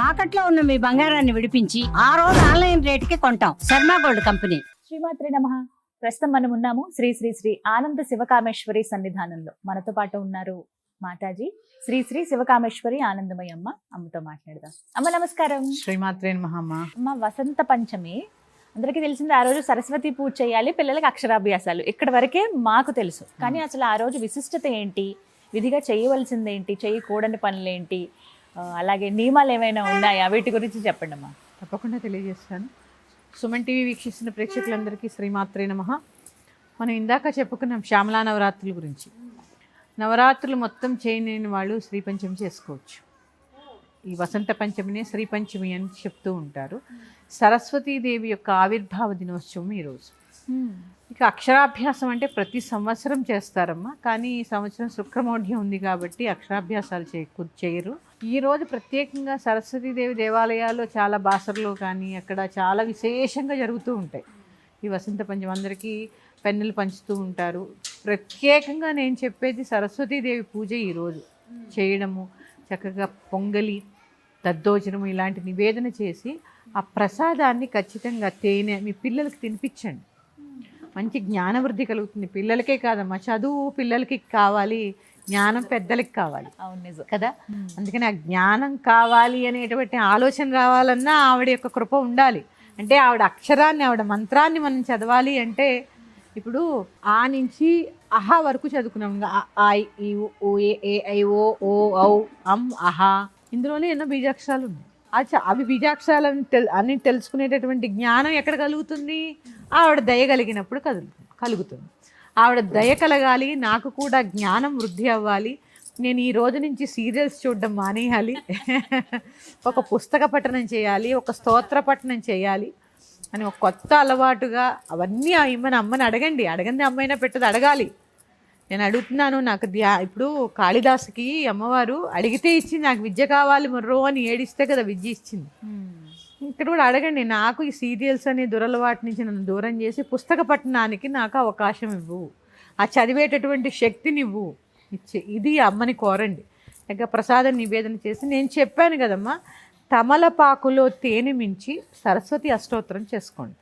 తాకట్లో ఉన్న మీ బంగారాన్ని విడిపించి ఆ రోజు ఆన్లైన్ రేటుకి కొంటాం. Sharma gold company. శ్రీమాత్రే నమః. ప్రస్తుతం మనం ఉన్నాము శ్రీ శ్రీ శ్రీ ఆనంద శివకామేశ్వరి సన్నిధానంలో. మనతో పాటు ఉన్నారు మాతాజీ శ్రీ శ్రీ శివకామేశ్వరి ఆనందమయ్య అమ్మతో మాట్లాడదాం. అమ్మ నమస్కారం. శ్రీమాత్రే నమః. అమ్మ, వసంత పంచమి అందరికీ తెలిసింది. ఆ రోజు సరస్వతి పూజ చేయాలి, పిల్లలకి అక్షరాభ్యాసాలు, ఇక్కడ వరకే మాకు తెలుసు. కానీ అసలు ఆ రోజు విశిష్టత ఏంటి, విధిగా చేయవలసింది ఏంటి, చేయకూడని పనులేంటి, అలాగే నియమాలు ఏమైనా ఉన్నాయా, వీటి గురించి చెప్పండి అమ్మా. తప్పకుండా తెలియజేస్తాను. సుమన్ టీవీ వీక్షిస్తున్న ప్రేక్షకులందరికీ శ్రీమాత్రే నమః. మనం ఇందాక చెప్పుకున్నాం శ్యామలా నవరాత్రుల గురించి. నవరాత్రులు మొత్తం చేయలేని వాళ్ళు శ్రీ పంచమి చేసుకోవచ్చు. ఈ వసంత పంచమినే శ్రీ పంచమి అని చెప్తూ ఉంటారు. సరస్వతీదేవి యొక్క ఆవిర్భావ దినోత్సవం ఈరోజు. ఇక అక్షరాభ్యాసం అంటే ప్రతి సంవత్సరం చేస్తారమ్మా, కానీ ఈ సంవత్సరం శుక్రమోఢ్యం ఉంది కాబట్టి అక్షరాభ్యాసాలు చేయరు. ఈరోజు ప్రత్యేకంగా సరస్వతీదేవి దేవాలయాల్లో చాలా బాసర్లో కానీ అక్కడ చాలా విశేషంగా జరుగుతూ ఉంటాయి. ఈ వసంత పంచమి అందరికీ పెన్నులు పంచుతూ ఉంటారు. ప్రత్యేకంగా నేను చెప్పేది సరస్వతీదేవి పూజ ఈరోజు చేయడము, చక్కగా పొంగలి, దద్దోజనము ఇలాంటి నివేదన చేసి ఆ ప్రసాదాన్ని ఖచ్చితంగా తేనె మీ పిల్లలకి తినిపించండి. మంచి జ్ఞానవృద్ధి కలుగుతుంది. పిల్లలకే కాదమ్మా, చదువు పిల్లలకి కావాలి, జ్ఞానం పెద్దలకి కావాలి. అవును, నిజం కదా. అందుకని ఆ జ్ఞానం కావాలి అనేటువంటి ఆలోచన రావాలన్నా ఆవిడ యొక్క కృప ఉండాలి. అంటే ఆవిడ అక్షరాన్ని, ఆవిడ మంత్రాన్ని మనం చదవాలి అంటే ఇప్పుడు ఆ నుంచి అహా వరకు చదువుకున్నాం. ఐ ఈ ఓ ఏ ఐ ఓ ఓ ఔ అం అహా, ఇందులోనే ఎన్నో బీజాక్షరాలు ఉన్నాయి. అవి బీజాక్షరాలను అన్ని తెలుసుకునేటటువంటి జ్ఞానం ఎక్కడ కలుగుతుంది? ఆవిడ దయ కలిగినప్పుడు కలుగుతుంది. ఆవిడ దయ కలగాలి, నాకు కూడా జ్ఞానం వృద్ధి అవ్వాలి, నేను ఈ రోజు నుంచి సీరియల్స్ చూడడం మానేయాలి, ఒక పుస్తక పఠనం చేయాలి, ఒక స్తోత్ర పఠనం చేయాలి అని ఒక కొత్త అలవాటుగా అవన్నీ అమ్మని అడగండి. అడగండి అమ్మైనా పెట్టదు, అడగాలి. నేను అడుగుతున్నాను. నాకు ఇప్పుడు కాళిదాసుకి అమ్మవారు అడిగితే ఇచ్చింది, నాకు విద్య కావాలి మొర్రో అని ఏడిస్తే కదా విద్య ఇచ్చింది. ఇక్కడ కూడా అడగండి, నాకు ఈ సీరియల్స్ అనే దురలవాటి నుంచి నన్ను దూరం చేసి పుస్తక పఠనానికి నాకు అవకాశం ఇవ్వు, ఆ చదివేటటువంటి శక్తిని ఇవ్వు, ఇది అమ్మని కోరండి. ఇంకా ప్రసాదం నివేదన చేసి నేను చెప్పాను కదమ్మా, తమలపాకులో తేనె మించి సరస్వతి అష్టోత్తరం చేసుకోండి.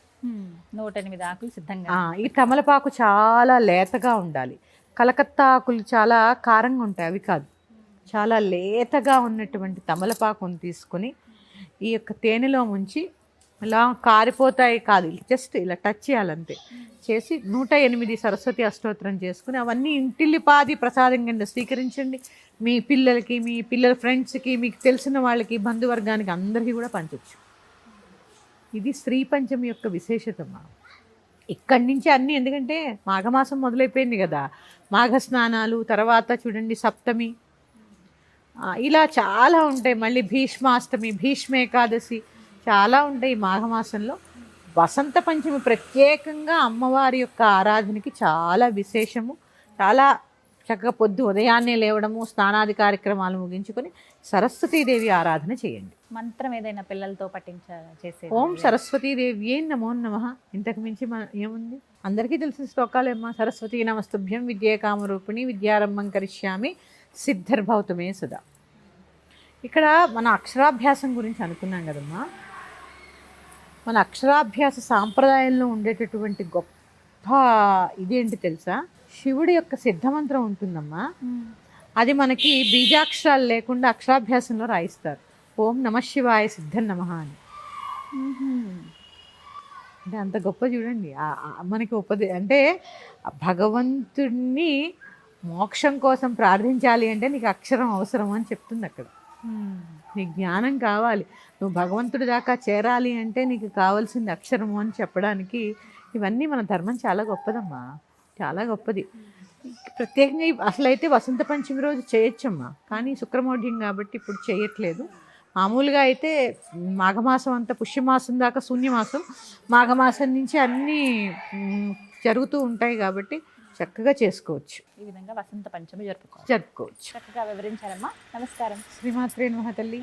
108 ఆకులు సిద్ధంగా. ఈ తమలపాకు చాలా లేతగా ఉండాలి. కలకత్తా ఆకులు చాలా కారంగా ఉంటాయి, అవి కాదు. చాలా లేతగా ఉన్నటువంటి తమలపాకును తీసుకొని ఈ యొక్క తేనెలో ముంచి ఇలా కారిపోతాయి కాదు, జస్ట్ ఇలా టచ్ చేయాలంతే. చేసి 108 సరస్వతి అష్టోత్తరం చేసుకుని అవన్నీ ఇంటిల్లిపాది ప్రసాదం కింద స్వీకరించండి. మీ పిల్లలకి, మీ పిల్లల ఫ్రెండ్స్కి, మీకు తెలిసిన వాళ్ళకి, బంధువర్గానికి అందరికీ కూడా పంచవచ్చు. ఇది శ్రీ పంచమి యొక్క విశేషతమ్మా. ఇక్కడి నుంచి అన్నీ, ఎందుకంటే మాఘమాసం మొదలైపోయింది కదా, మాఘ స్నానాలు, తర్వాత చూడండి సప్తమి, ఇలా చాలా ఉంటాయి. మళ్ళీ భీష్మాష్టమి, భీష్మ ఏకాదశి చాలా ఉంటాయి మాఘమాసంలో. వసంత పంచమి ప్రత్యేకంగా అమ్మవారి యొక్క ఆరాధనకి చాలా విశేషము. చాలా చక్కగా పొద్దు ఉదయాన్నే లేవడము, స్నానాది కార్యక్రమాలు ముగించుకొని సరస్వతీదేవి ఆరాధన చేయండి. మంత్రం ఏదైనా పిల్లలతో చేసే ఓం సరస్వతీదేవి నమో నమః. ఇంతకు మించి ఏముంది? అందరికీ తెలిసిన శ్లోకాలేమ్మా. సరస్వతీ నమస్తుభ్యం విద్యే కామరూపిణి విద్యారంభం కరిష్యామి సిద్ధిర్భవతుమే సదా. ఇక్కడ మన అక్షరాభ్యాసం గురించి అనుకున్నాం కదమ్మా. మన అక్షరాభ్యాస సాంప్రదాయంలో ఉండేటటువంటి గొప్ప ఇదేంటి తెలుసా? శివుడి యొక్క సిద్ధమంత్రం ఉంటుందమ్మా. అది మనకి బీజాక్షరాలు లేకుండా అక్షరాభ్యాసంలో రాయిస్తారు. ఓం నమ శివాయ సిద్ధం నమః అని. అంటే అంత గొప్ప చూడండి. మనకి అంటే భగవంతుడిని మోక్షం కోసం ప్రార్థించాలి అంటే నీకు అక్షరం అవసరం అని చెప్తుంది అక్కడ. నీకు జ్ఞానం కావాలి, నువ్వు భగవంతుడి దాకా చేరాలి అంటే నీకు కావాల్సింది అక్షరము అని చెప్పడానికి ఇవన్నీ మన ధర్మం చాలా గొప్పదమ్మా, చాలా గొప్పది. ప్రత్యేకంగా అసలైతే వసంత పంచమి రోజు చేయొచ్చమ్మా, కానీ శుక్రమోఢ్యం కాబట్టి ఇప్పుడు చేయట్లేదు. మామూలుగా అయితే మాఘమాసం అంతా, పుష్యమాసం దాకా శూన్యమాసం, మాఘమాసం నుంచి అన్నీ జరుగుతూ ఉంటాయి కాబట్టి చక్కగా చేసుకోవచ్చు. ఈ విధంగా వసంత పంచమి జరుపుకోవచ్చు. జరుపుకోవచ్చు. చక్కగా వివరించారమ్మా. నమస్కారం. శ్రీమాత్రే నమః తల్లి.